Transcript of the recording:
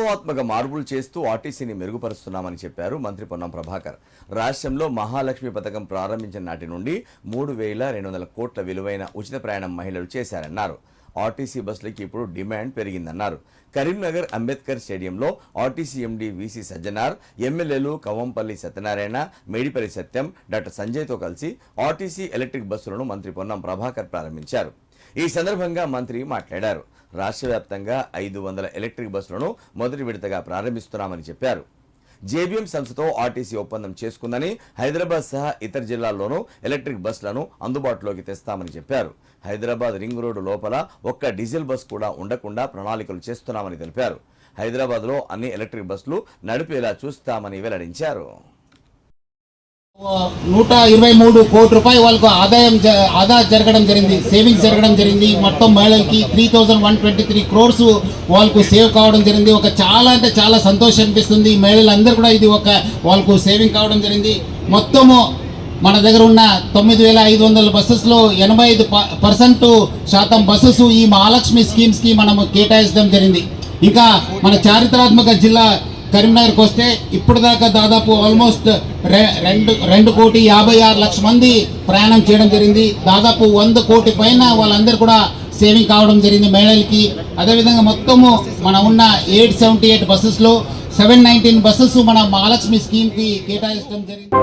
విప్లవాత్మక మార్పులు చేస్తూ ఆర్టీసీని మెరుగుపరుస్తున్నామని చెప్పారు మంత్రి పొన్నం ప్రభాకర్. రాష్ట్రంలో మహాలక్ష్మి పథకం ప్రారంభించిన నాటి నుండి 3,200 కోట్ల విలువైన ఉచిత ప్రయాణం మహిళలు చేశారన్నారు. ఆర్టీసీ బస్సులకి ఇప్పుడు డిమాండ్ పెరిగిందన్నారు. కరీంనగర్ అంబేద్కర్ స్టేడియంలో ఆర్టీసీ ఎండీ వీసీ సజ్జనార్, ఎమ్మెల్యేలు కవంపల్లి సత్యనారాయణ, మేడిపల్లి సత్యం, డాక్టర్ సంజయ్తో కలిసి ఆర్టీసీ ఎలక్ట్రిక్ బస్సులను మంత్రి పొన్నం ప్రభాకర్ ప్రారంభించారు. ఈ సందర్భంగా మంత్రి మాట్లాడారు. రాష్ట్ర వ్యాప్తంగా 500 ఎలక్ట్రిక్ బస్సులను మొదటి విడతగా ప్రారంభిస్తున్నామని చెప్పారు. జేబీఎం సంస్థతో ఆర్టీసీ ఒప్పందం చేసుకుందని, హైదరాబాద్ సహా ఇతర జిల్లాల్లోనూ ఎలక్ట్రిక్ బస్సులను అందుబాటులోకి తెస్తామని చెప్పారు. హైదరాబాద్ రింగ్ రోడ్డు లోపల ఒక్క డీజిల్ బస్ కూడా ఉండకుండా ప్రణాళికలు చేస్తున్నామని తెలిపారు. హైదరాబాద్లో అన్ని ఎలక్ట్రిక్ బస్సులు నడిపేలా చూస్తామని వెల్లడించారు. 123 కోట్ల రూపాయలు వాళ్ళకు ఆదా జరగడం జరిగింది, సేవింగ్స్ జరగడం జరిగింది. మొత్తం మహిళలకి 3,123 క్రోర్స్ వాళ్ళకు సేవ్ కావడం జరిగింది. ఒక చాలా అంటే చాలా సంతోషం అనిపిస్తుంది. మహిళలందరూ కూడా ఇది ఒక వాళ్ళకు సేవింగ్ కావడం జరిగింది. మొత్తము మన దగ్గర ఉన్న 9,500 బస్సెస్లో 85% బస్సెస్ ఈ మహాలక్ష్మి స్కీమ్స్కి మనము కేటాయించడం జరిగింది. ఇంకా మన చారిత్రాత్మక జిల్లా కరీంనగర్కి వస్తే ఇప్పుడు దాకా దాదాపు ఆల్మోస్ట్ 2,56,00,000 మంది ప్రయాణం చేయడం జరిగింది. దాదాపు 100 కోటి పైన వాళ్ళందరూ కూడా సేవింగ్ కావడం జరిగింది మహిళలకి. అదేవిధంగా మొత్తము మన ఉన్న 878 బస్సెస్లో 719 బస్సెస్ మన మహాలక్ష్మి స్కీమ్కి కేటాయించడం జరిగింది.